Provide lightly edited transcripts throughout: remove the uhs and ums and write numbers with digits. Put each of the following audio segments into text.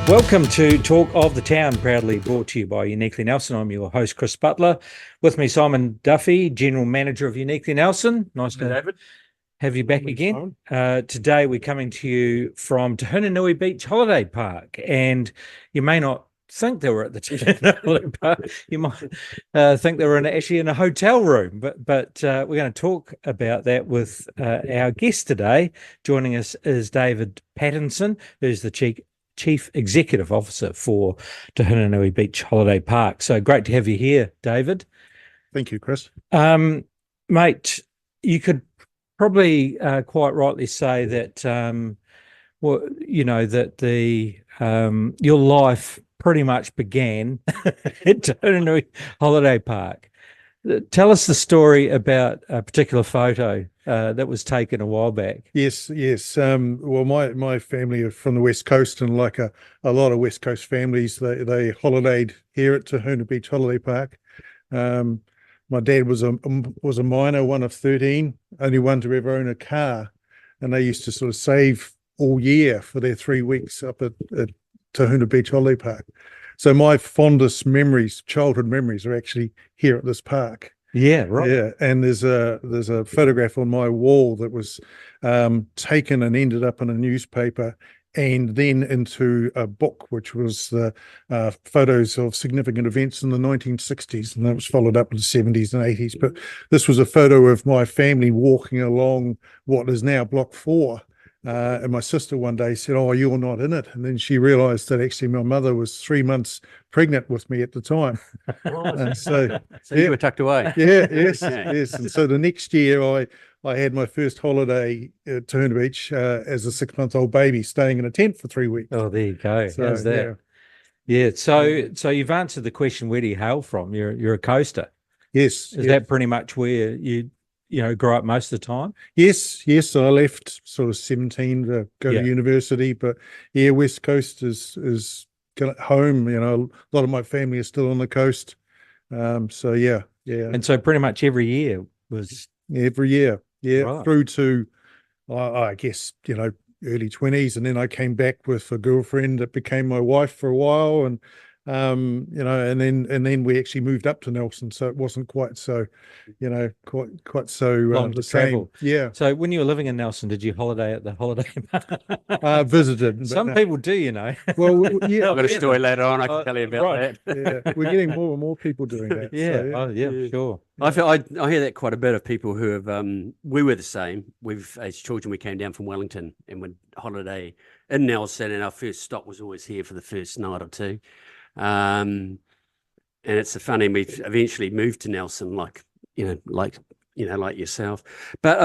Welcome to Talk of the Town, proudly brought to you by Uniquely Nelson. I'm your host, Chris Butler. With me, Simon Duffy, General Manager of Uniquely Nelson. Nice to David. have you back again. Today, we're coming to you from Tahuna Beach Holiday Park, and you may not think they were at the Tahuna Holiday Park. You might think they were actually in a hotel room, but we're going to talk about that with our guest today. Joining us is David Pattinson, who's the Chief Executive Officer for Tahuna Beach Holiday Park. So great to have you here, David. Thank you, Chris. Mate, you could probably quite rightly say that, your life pretty much began at Tahuna Holiday Park. Tell us the story about a particular photo that was taken a while back. Yes. Well, my family are from the West Coast, and like a lot of West Coast families, they holidayed here at Tahuna Beach Holiday Park. My dad was a miner, one of 13, only one to ever own a car, and they used to sort of save all year for their 3 weeks up at Tahuna Beach Holiday Park. So my fondest memories, childhood memories, are actually here at this park. Yeah, right. Yeah, and there's a photograph on my wall that was taken and ended up in a newspaper and then into a book, which was the photos of significant events in the 1960s, and that was followed up in the 70s and 80s. But this was a photo of my family walking along what is now Block 4. And my sister one day said, "Oh, you're not in it." And then she realized that actually my mother was 3 months pregnant with me at the time. So you were tucked away. Yeah, yes. And so the next year I had my first holiday at Tahuna Beach as a 6-month-old baby, staying in a tent for 3 weeks. Oh, there you go. So, how's that? Yeah. So you've answered the question, where do you hail from? You're a coaster. Yes. Is that pretty much where you grow up most of the time? Yes. I left sort of 17 to go to university, but yeah, West Coast is home. A lot of my family is still on the coast. So yeah. And so pretty much every year was every year, right. Through to I guess early 20s, and then I came back with a girlfriend that became my wife for a while, and and then we actually moved up to Nelson, so it wasn't quite so, quite so long to travel. Yeah. So when you were living in Nelson, did you holiday at the holiday park? Visited. Some people do, Well, yeah. I've got a story later on. I can tell you about that. Yeah, we're getting more and more people doing that. Yeah. So, Oh, yeah, sure. I hear that quite a bit of people who have. We were the same. As children, we came down from Wellington and would holiday in Nelson, and our first stop was always here for the first night or two. And it's funny, we've eventually moved to Nelson, like yourself. But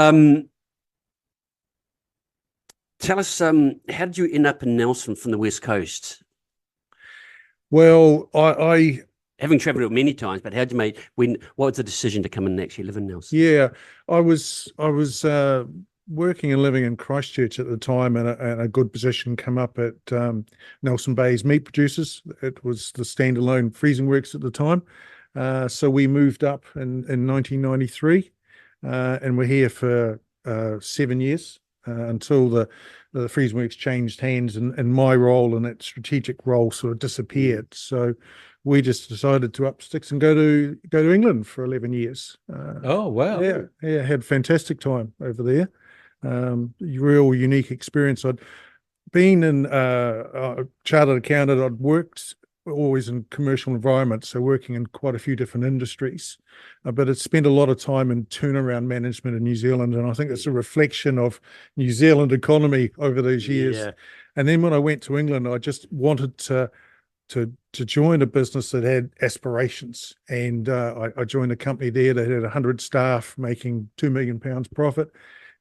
tell us, how did you end up in Nelson from the West Coast? Well, I having travelled many times, but how did you make? What was the decision to come and actually live in Nelson? Yeah, I was working and living in Christchurch at the time, and a good position come up at Nelson Bay's Meat Producers. It was the standalone freezing works at the time. So we moved up in 1993, and we're here for 7 years until the freezing works changed hands, and my role in that strategic role sort of disappeared. So we just decided to up sticks and go to England for 11 years. Oh, wow. Yeah, had a fantastic time over there. Real unique experience. I'd been in a chartered accountant. I'd worked always in commercial environments, so working in quite a few different industries, but I'd spent a lot of time in turnaround management in New Zealand, and I think it's a reflection of New Zealand economy over those years. Yeah. And then when I went to England, I just wanted to join a business that had aspirations, and I joined a company there that had 100 staff making £2 million profit.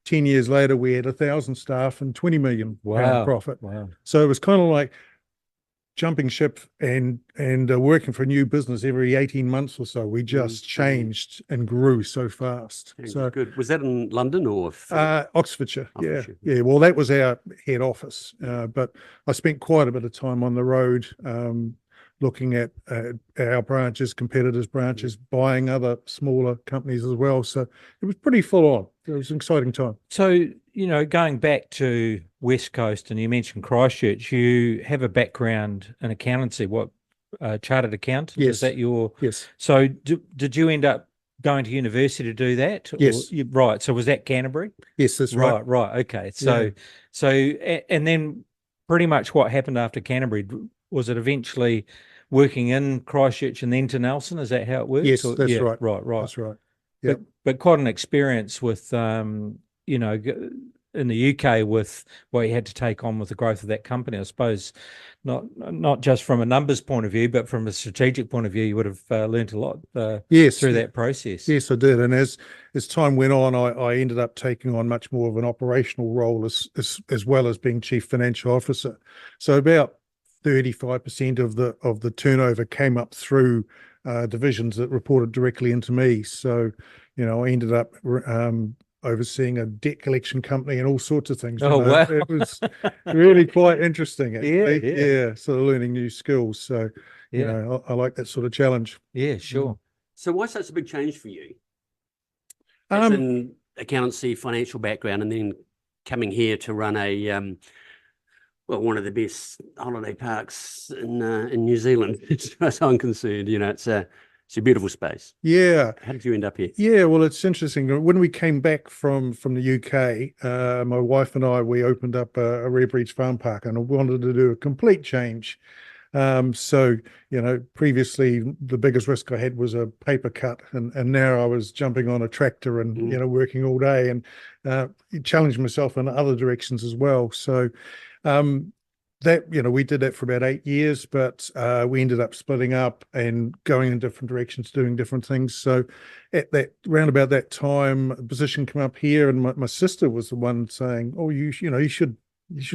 10 years later, we had 1,000 staff and £20 million profit. Wow. So it was kind of like jumping ship and working for a new business every 18 months or so. We just changed and grew so fast. So good. Was that in London or Oxfordshire? Oxfordshire. Yeah. Well, that was our head office, but I spent quite a bit of time on the road, looking at our branches, competitors' branches, buying other smaller companies as well. So it was pretty full on. It was an exciting time. So, going back to West Coast, and you mentioned Christchurch. You have a background in accountancy. What, chartered accountant? Yes. Is that your? Yes. So did you end up going to university to do that? Yes. Right. So was that Canterbury? Yes, that's right. Right. Okay. Yeah. And then pretty much what happened after Canterbury, was it eventually working in Christchurch and then to Nelson? Is that how it works? Yes, Or- that's yeah, right. Right. That's right. Yeah. But quite an experience with, in the UK with what you had to take on with the growth of that company. I suppose not just from a numbers point of view, but from a strategic point of view, you would have learned a lot Yes. through that process. Yes, I did. And as time went on, I ended up taking on much more of an operational role as well as being chief financial officer. So about 35% of the turnover came up through divisions that reported directly into me. So, I ended up overseeing a debt collection company and all sorts of things. Oh, wow. It was really quite interesting, Yeah, actually. yeah. Sort of learning new skills. So, Yeah. I like that sort of challenge. Yeah, sure. So why such a big change for you? As in accountancy, financial background, and then coming here to run one of the best holiday parks in New Zealand, as far as I'm concerned. It's a beautiful space. Yeah. How did you end up here? Yeah, well, it's interesting. When we came back from the UK, my wife and we opened up a Rare Breeds farm park, and I wanted to do a complete change. So, previously the biggest risk I had was a paper cut, and now I was jumping on a tractor and, working all day, and challenged myself in other directions as well. So, that, we did that for about 8 years, but we ended up splitting up and going in different directions, doing different things. So at that round about that time, a position came up here, and my sister was the one saying, "Oh, you should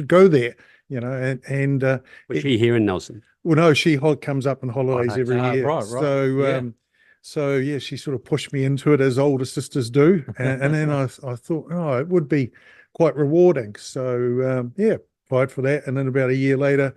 go there," and Was she here in Nelson? well, no, she comes up on holidays every year. Right. So, Yeah. so yeah, she sort of pushed me into it, as older sisters do, and then I thought, oh, it would be quite rewarding. So yeah, applied for that, and then about a year later,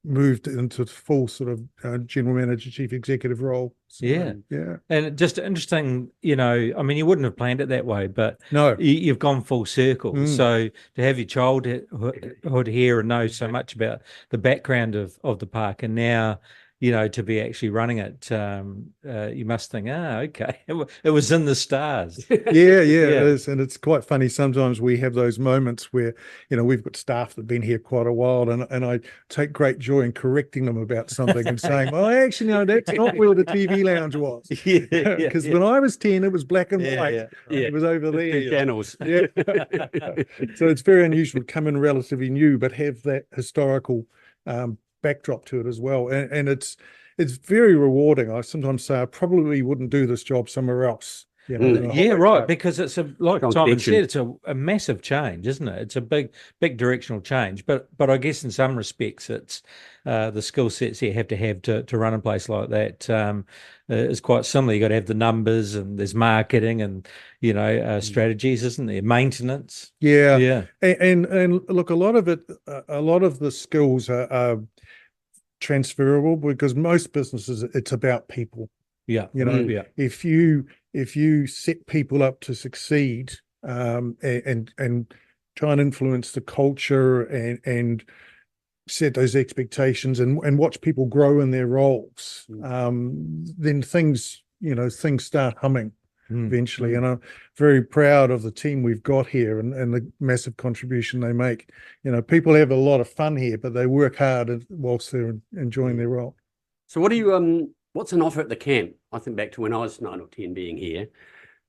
moved into full sort of general manager, chief executive role. So, Yeah. yeah. And just interesting, I mean, you wouldn't have planned it that way, but No. you've gone full circle. So to have your childhood here and know so much about the background of the park, and now, to be actually running it, you must think, okay, it was in the stars. Yeah, it is. And it's quite funny. Sometimes we have those moments where, we've got staff that have been here quite a while, and I take great joy in correcting them about something and saying, well, actually, no, that's not where the TV lounge was. Because when I was 10, it was black and white. Yeah. It was over there. Two channels. Yeah. So it's very unusual to come in relatively new, but have that historical backdrop to it as well. And it's very rewarding. I sometimes say I probably wouldn't do this job somewhere else. Yeah, right. Because it's like Strong Simon connection. said, it's a massive change, isn't it? It's a big directional change. But I guess in some respects, it's the skill sets you have to run a place like that is quite similar. You got to have the numbers, and there's marketing, and strategies, isn't there? Maintenance. Yeah. And look, a lot of the skills are transferable, because most businesses, it's about people. Yeah. If you set people up to succeed, and try and influence the culture, and set those expectations, and watch people grow in their roles, then things start humming eventually. And I'm very proud of the team we've got here, and the massive contribution they make. People have a lot of fun here, but they work hard whilst they're enjoying their role. So what do you what's an offer at the camp? I think back to when I was 9 or 10 being here,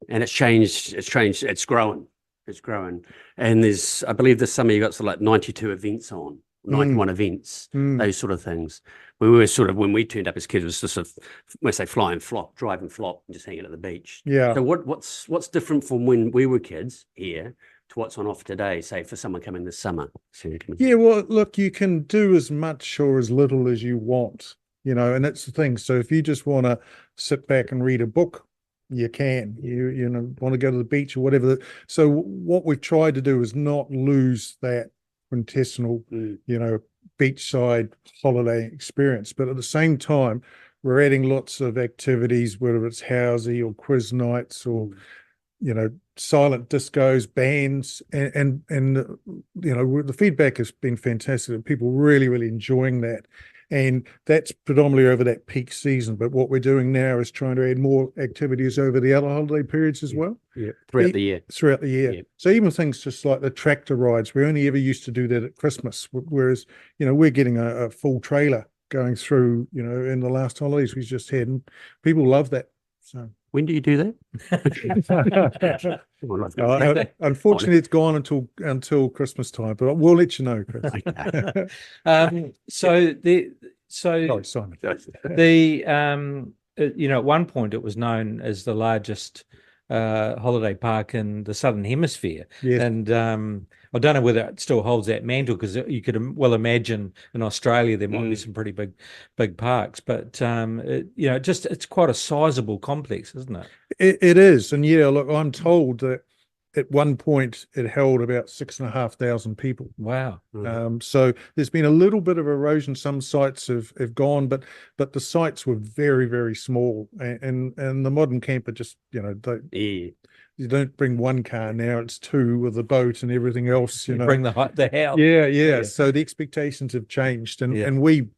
and it's changed, it's growing. And I believe this summer you got sort of like 92 events on, 91 events, those sort of things. We were sort of, when we turned up as kids, it was just sort of, when I say fly and flop, drive and flop, and just hanging at the beach. Yeah. So what's different from when we were kids here to what's on offer today, say for someone coming this summer? Yeah, well, look, you can do as much or as little as you want, and that's the thing. So if you just want to sit back and read a book, you can. You want to go to the beach or whatever. So what we've tried to do is not lose that quintessential, beachside holiday experience, but at the same time, we're adding lots of activities, whether it's housey or quiz nights or silent discos, bands, and the feedback has been fantastic. People really, really enjoying that. And that's predominantly over that peak season. But what we're doing now is trying to add more activities over the other holiday periods as well. Yeah, throughout the year. Throughout the year. Yeah. So even things just like the tractor rides, we only ever used to do that at Christmas, whereas, we're getting a full trailer going through, in the last holidays we just had, and people love that. So when do you do that? unfortunately, it's gone until Christmas time, but we'll let you know, Chris. Sorry, Simon. At one point it was known as the largest holiday park in the Southern Hemisphere. Yes. And I don't know whether it still holds that mantle, because you could well imagine in Australia there might be some pretty big parks, but it's quite a sizable complex, isn't it? It is, and look, I'm told that at one point it held about 6,500 people. Wow. So there's been a little bit of erosion. Some sites have gone, but the sites were very, very small, and the modern camper just you don't bring one car now, it's two with a boat and everything else. You bring the house. Yeah. So the expectations have changed, and we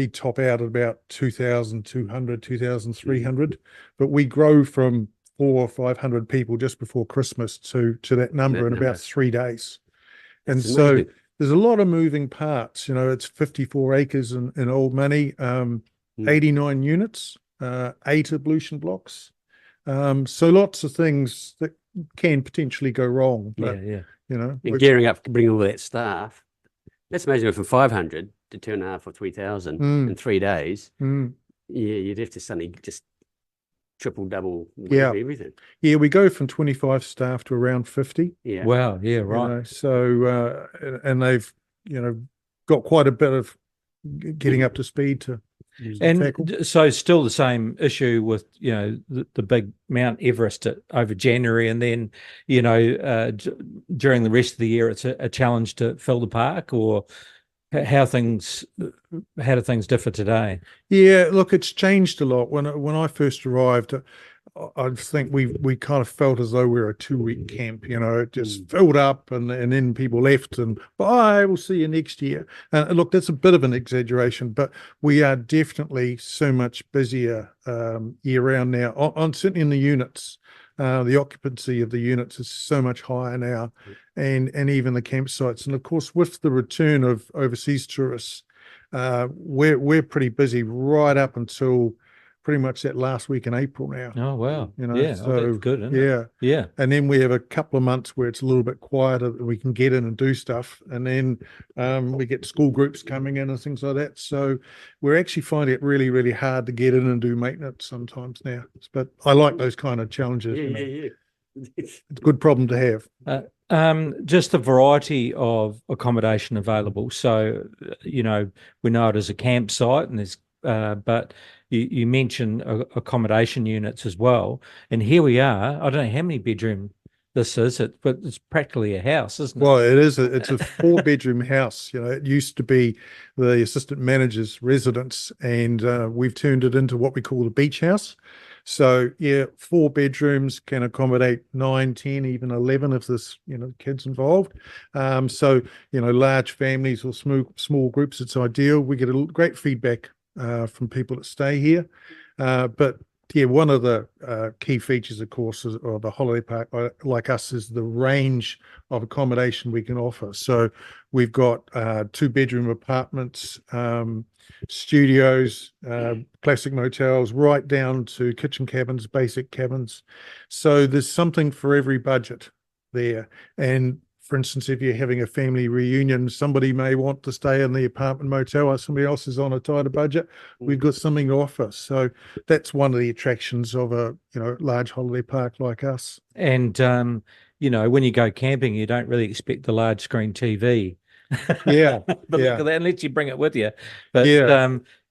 top out at about 2,200, 2,300, but we grow from 400 or 500 people just before Christmas to that number in about 3 days. And so there's a lot of moving parts. It's 54 acres in Old Money, 89 units, 8 ablution blocks. So lots of things that can potentially go wrong. But, and gearing up to bring all that staff. Let's imagine from 500 to 2,500 or 3,000 in 3 days. Yeah, you'd have to suddenly just triple, double everything. Yeah, we go from 25 staff to around 50. Yeah. Wow. Yeah. Right. So and they've got quite a bit of getting up to speed to. And so still the same issue with the big Mount Everest over January, and then during the rest of the year it's a challenge to fill the park, or how do things differ today? Yeah, look, it's changed a lot. When I first arrived, I think we kind of felt as though we were a 2-week camp. It just filled up, and then people left, and bye, we'll see you next year. And look, that's a bit of an exaggeration, but we are definitely so much busier year round now. On certainly in the units, the occupancy of the units is so much higher now, and even the campsites. And of course, with the return of overseas tourists, we're pretty busy right up until pretty much that last week in April now. Oh, wow. So that's good, isn't it? Yeah. And then we have a couple of months where it's a little bit quieter, that we can get in and do stuff. And then we get school groups coming in and things like that. So we're actually finding it really, really hard to get in and do maintenance sometimes now. But I like those kind of challenges. It's a good problem to have. Just the variety of accommodation available. So, we know it as a campsite, and there's but you mentioned accommodation units as well. And here we are. I don't know how many bedroom this is, but it's practically a house, isn't it? Well, it is. It's a 4-bedroom house. It used to be the assistant manager's residence, and we've turned it into what we call the beach house. So 4 bedrooms can accommodate 9, 10, even 11 if there's kids involved. So large families or small groups, it's ideal. We get a great feedback from people that stay here. But one of the key features, of course, of the holiday park like us is the range of accommodation we can offer. So we've got 2-bedroom apartments, studios, classic motels, right down to kitchen cabins, basic cabins. So there's something for every budget there. And for instance, if you're having a family reunion, somebody may want to stay in the apartment motel, or somebody else is on a tighter budget. We've got something to offer. So that's one of the attractions of a large holiday park like us. And when you go camping, you don't really expect the large screen TV. But look at that, unless you bring it with you. But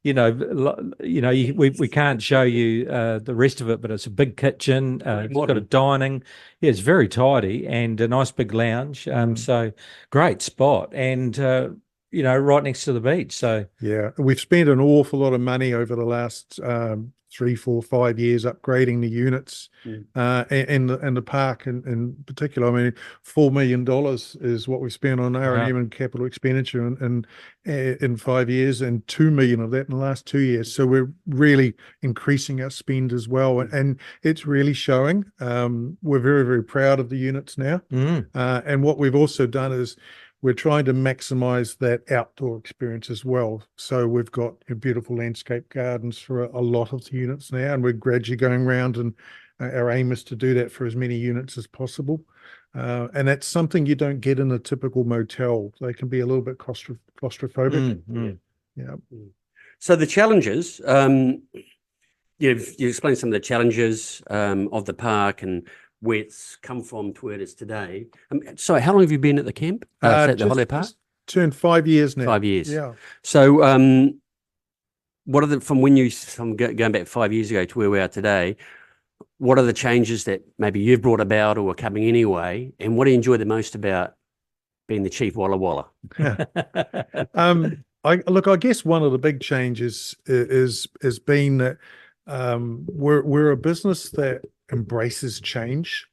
we can't show you the rest of it, but it's a big kitchen. It's got a dining. Yeah, it's very tidy, and a nice big lounge. So great spot. And right next to the beach. So Yeah, we've spent an awful lot of money over the last 3, 4, 5 years upgrading the units and the park in particular. I mean, $4 million is what we spent on R&M and capital expenditure in 5 years, and 2 million of that in the last 2 years. So we're really increasing our spend as well, and it's really showing. We're very, very proud of the units now, and what we've also done is we're trying to maximize that outdoor experience as well. So we've got beautiful landscape gardens for a lot of the units now, and we're gradually going around, and our aim is to do that for as many units as possible. And that's something you don't get in a typical motel. They can be a little bit claustrophobic. Yeah. So the challenges, you explained some of the challenges of the park and where it's come from to where it is today. So how long have you been at the camp? At the holiday park? Turned 5 years now. 5 years. Yeah. So what are from going back 5 years ago to where we are today, what are the changes that maybe you've brought about or are coming anyway? And what do you enjoy the most about being the chief Walla Walla? I guess one of the big changes is been that we're a business that embraces change,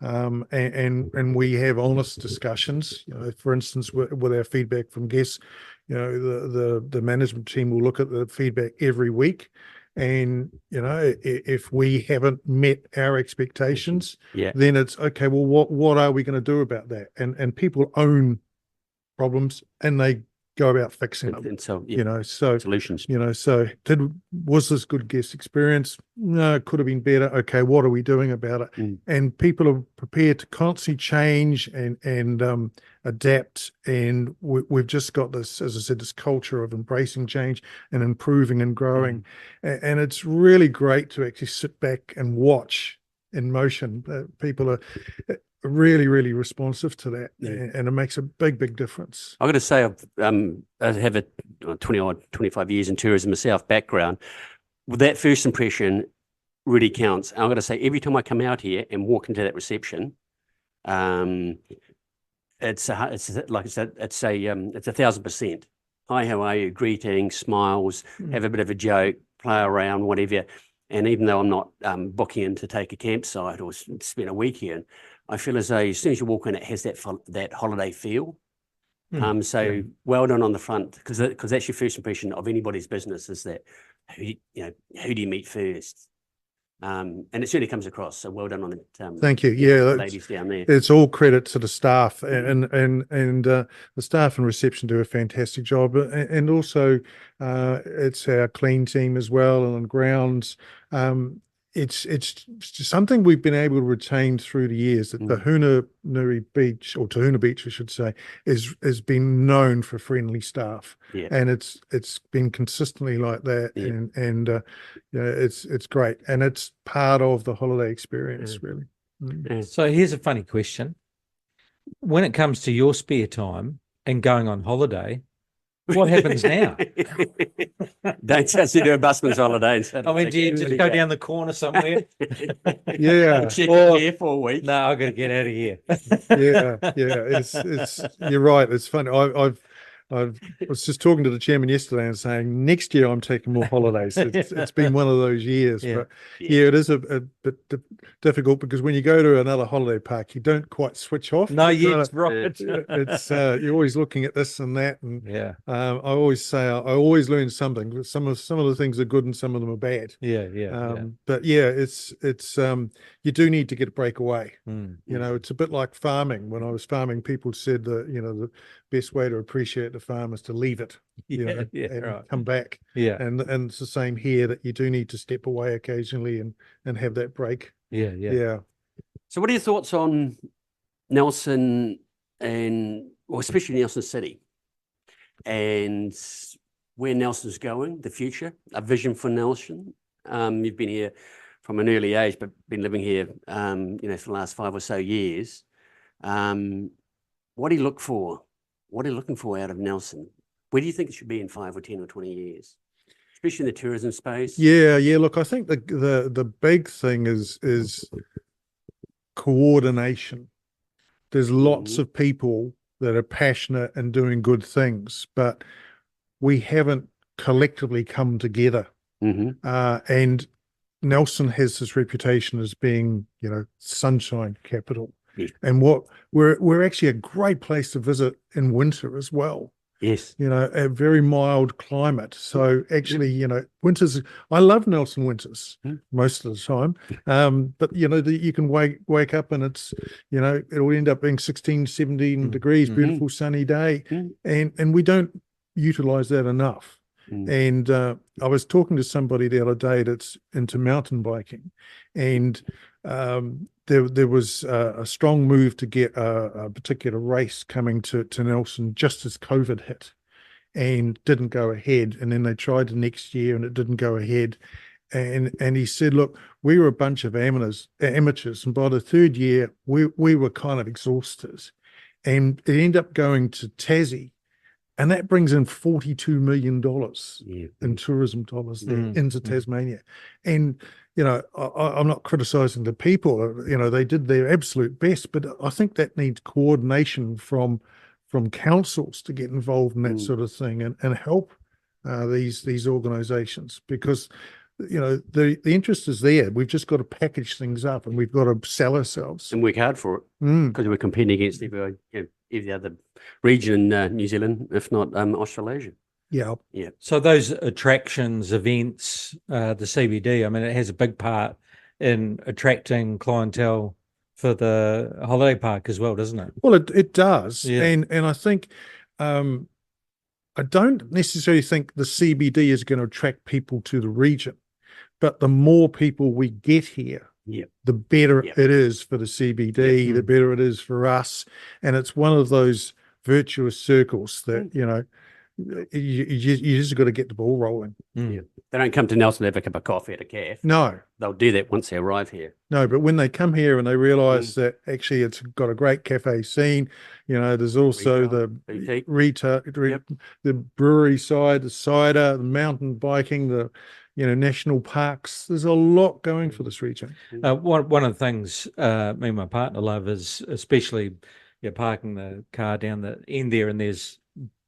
and we have honest discussions. For instance, with our feedback from guests, the management team will look at the feedback every week, and if we haven't met our expectations, then it's okay. Well, what are we going to do about that? And people own problems, and they go about fixing them. And so, so solutions. So was this good guest experience? No, it could have been better. Okay, what are we doing about it? And people are prepared to constantly change and adapt. And we've just got this, as I said, this culture of embracing change and improving and growing. And it's really great to actually sit back and watch in motion. People are really, really responsive to that, and it makes a big difference. I'm going to say I have a 25 years in tourism myself background. That first impression really counts. I'm going to say every time I come out here and walk into that reception, it's like I said, it's 1,000%. Hi, how are you? Greeting, smiles, have a bit of a joke, play around, whatever. And even though I'm not booking in to take a campsite or spend a week here, I feel as though as soon as you walk in, it has that holiday feel. Well done on the front, because that's your first impression of anybody's business, is that who do you meet first? And it certainly comes across. So well done on it. Thank you. Yeah, ladies down there. It's all credit to the staff, and the staff and reception do a fantastic job, and also it's our clean team as well, and on grounds. It's something we've been able to retain through the years, that Tahuna Beach, or Tahuna Beach, I should say, has been known for friendly staff, and it's been consistently like that, and it's great, and it's part of the holiday experience, really. So here's a funny question: when it comes to your spare time and going on holiday, what happens now? Don't just do a busman's holiday. I mean, do you just go down the corner somewhere? Yeah. Check here for a week. No, I've got to get out of here. Yeah. It's you're right. It's funny. I was just talking to the chairman yesterday and saying next year I'm taking more holidays. It's been one of those years, but it is a bit difficult, because when you go to another holiday park, you don't quite switch off. No, yes, right. It's you're always looking at this and that, and I always say I always learn something. Some of the things are good and some of them are bad. But it's you do need to get a break away. It's a bit like farming. When I was farming, people said that the best way to appreciate the farm is to leave it, and come back. And it's the same here, that you do need to step away occasionally and have that break. So what are your thoughts on Nelson, especially Nelson City, and where Nelson's going, the future, a vision for Nelson? You've been here from an early age, but been living here, for the last 5 or so years. What do you look for? What are you looking for out of Nelson? Where do you think it should be in 5 or 10 or 20 years, especially in the tourism space? Yeah. Look, I think the big thing is coordination. There's lots of people that are passionate and doing good things, but we haven't collectively come together. And Nelson has this reputation as being, sunshine capital. Yeah. And we're actually a great place to visit in winter as well. Yes. A very mild climate. So actually, winters, I love Nelson winters most of the time. But you can wake up and it's, it'll end up being 16, 17 degrees, beautiful sunny day. And we don't utilize that enough. And I was talking to somebody the other day that's into mountain biking, and there was a strong move to get a particular race coming to Nelson just as COVID hit, and didn't go ahead. And then they tried the next year and it didn't go ahead. And he said, look, we were a bunch of amateurs, and by the third year we were kind of exhausted, and it ended up going to Tassie. And that brings in $42 million in tourism dollars there into Tasmania. And, I'm not criticizing the people, they did their absolute best, but I think that needs coordination from councils to get involved in that sort of thing and help these organizations, because, the interest is there. We've just got to package things up and we've got to sell ourselves. And work hard for it, because we're competing against every other region in New Zealand, if not Australasia. Yeah. So those attractions, events, the CBD, I mean, it has a big part in attracting clientele for the holiday park as well, doesn't it? Well, it does. Yeah. And I think, I don't necessarily think the CBD is going to attract people to the region, but the more people we get here, the better it is for the CBD, the better it is for us. And it's one of those virtuous circles that, you just got to get the ball rolling. They don't come to Nelson to have a cup of coffee at a cafe. No. They'll do that once they arrive here. No, but when they come here and they realise that actually it's got a great cafe scene, there's also retail, the brewery side, the cider, the mountain biking, the national parks. There's a lot going for this region. One of the things me and my partner love is especially parking the car down the end there, and there's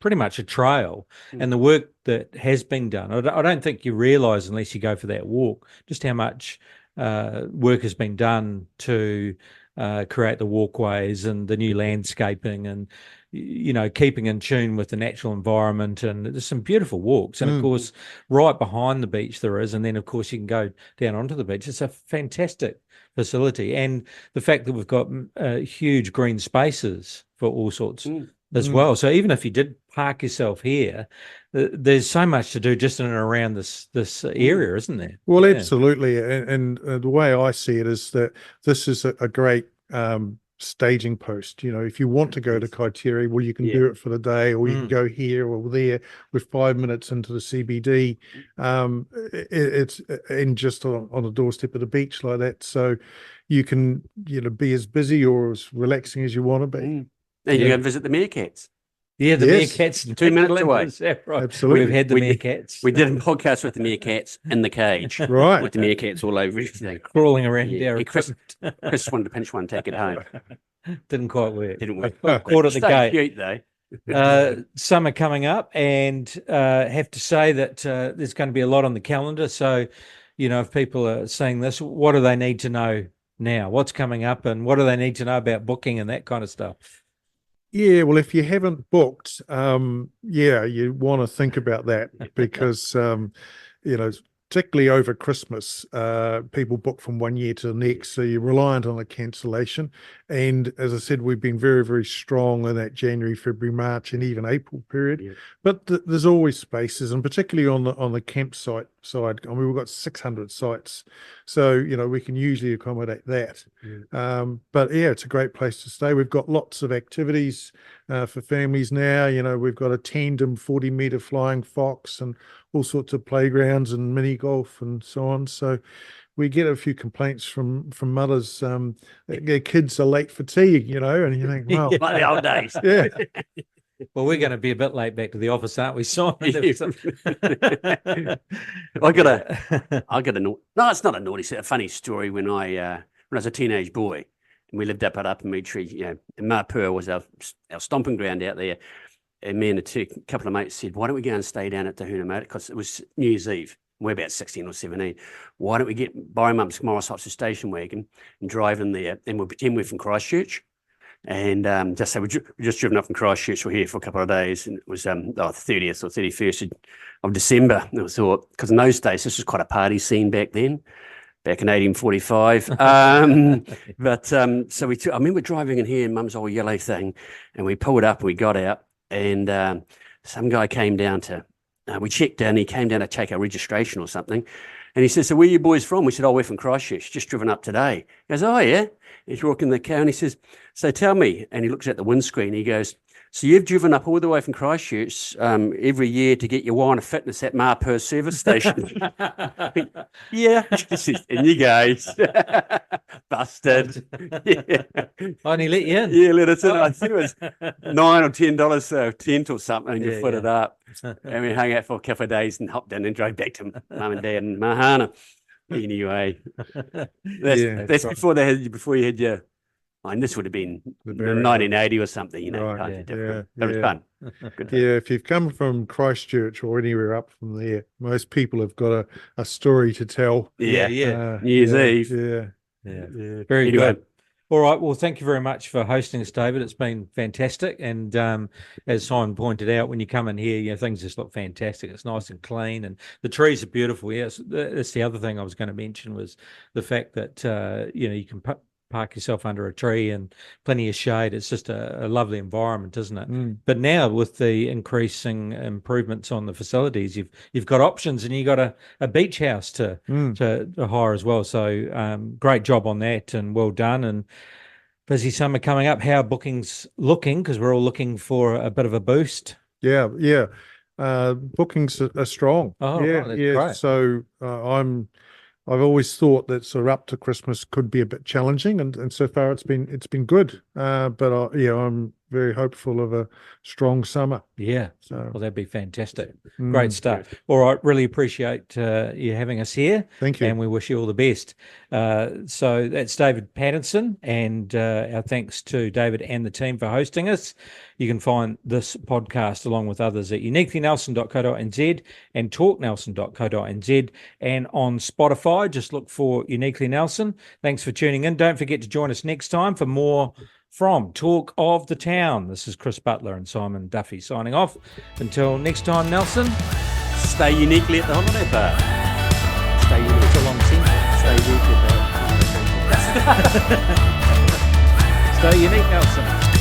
pretty much a trail, and the work that has been done. I don't think you realise unless you go for that walk just how much work has been done to create the walkways and the new landscaping, and keeping in tune with the natural environment. And there's some beautiful walks, and of course right behind the beach there is, and then of course you can go down onto the beach. It's a fantastic facility, and the fact that we've got huge green spaces for all sorts as well. So even if you did park yourself here, there's so much to do just in and around this area, isn't there? Well, absolutely. And the way I see it is that this is a great staging post. If you want to go to Kaiteri, well, you can do it for the day, or you can go here or there with 5 minutes into the CBD. It's in just on the doorstep of the beach like that. So you can, be as busy or as relaxing as you want to be. And you go and visit the meerkats. Yeah, the meerkats. 2 minutes away. Right. Absolutely. We've had the meerkats. We did a podcast with the meerkats in the cage. Right. With the meerkats all over everything. Crawling around there. Chris wanted to pinch one, take it home. Didn't quite work. Didn't work. Caught at the gate. Cute though. Summer coming up, and have to say that there's going to be a lot on the calendar. So, if people are seeing this, what do they need to know now? What's coming up, and what do they need to know about booking and that kind of stuff? Yeah, well, if you haven't booked, you want to think about that, because, particularly over Christmas, people book from one year to the next, so you're reliant on a cancellation. And as I said, we've been very, very strong in that January, February, March, and even April period. Yeah. But there's always spaces, and particularly on the campsite side. I mean, we've got 600 sites, so we can usually accommodate that. Yeah. But it's a great place to stay. We've got lots of activities for families now. We've got a tandem 40-meter flying fox and all sorts of playgrounds and mini golf and so on. So we get a few complaints from mothers. Their kids are late for tea, and you think, wow. Like the old days. Yeah. Well, we're going to be a bit late back to the office, aren't we, Simon? I got a no, it's not a naughty, a funny story when I was a teenage boy, And we lived up at Upper Tree, and Mapua was our stomping ground out there. And me and a couple of mates said, why don't we go and stay down at Tahuna, mate? Because it was New Year's Eve. We're about 16 or 17. Why don't we buy Mum's Morris Hopps station wagon and drive in there, and we'll pretend we're from Christchurch. And just say we just driven up from Christchurch. We're here for a couple of days, and it was the 30th or 31st of December. And I thought, because in those days this was quite a party scene back then, back in 1845. So I remember driving in here in Mum's old yellow thing, and we pulled up and we got out, and some guy came down we checked in. He came down to take our registration or something, and he said, "So where are you boys from?" We said, "Oh, we're from Christchurch, just driven up today." He goes, "Oh yeah." He's walking the car and he says, "So tell me," and he looks at the windscreen, he goes, "So you've driven up all the way from Christchurch every year to get your wine of fitness at Mapua service station?" Yeah. And you guys. Busted. Yeah. Only let you in. Yeah, let us in. I think it was $9 or $10, so tent or something, and you put it up. And we hung out for a couple of days and hopped in and drove back to Mum and Dad in Mahana. Anyway, that's before you had your. And this would have been 1980 or something, Right. It was fun. Yeah, if you've come from Christchurch or anywhere up from there, most people have got a story to tell. Yeah. New Year's Eve. Yeah. Very good. All right. Well, thank you very much for hosting us, David. It's been fantastic. And as Simon pointed out, when you come in here, things just look fantastic. It's nice and clean, and the trees are beautiful. Yes, that's the other thing I was going to mention was the fact that you can park yourself under a tree and plenty of shade. It's just a lovely environment, isn't it? But now with the increasing improvements on the facilities, you've got options, and you got a beach house to hire as well. So great job on that, and well done. And busy summer coming up. How are bookings looking? Because we're all looking for a bit of a boost. Yeah. Bookings are strong. Oh, right, that's great. So I've always thought that sort of up to Christmas could be a bit challenging, and so far it's been good. But I'm very hopeful of a strong summer. Yeah. So well, that'd be fantastic. Great stuff. All right. Really appreciate you having us here. Thank you. And we wish you all the best. So that's David Pattinson, and our thanks to David and the team for hosting us. You can find this podcast along with others at uniquelynelson.co.nz and talknelson.co.nz, and on Spotify, just look for Uniquely Nelson. Thanks for tuning in. Don't forget to join us next time for more from Talk of the Town. This is Chris Butler and Simon Duffy signing off. Until next time, Nelson. Stay uniquely at the holiday park. Stay unique. It's a long sentence. Stay unique at the holiday park. Stay unique, Nelson.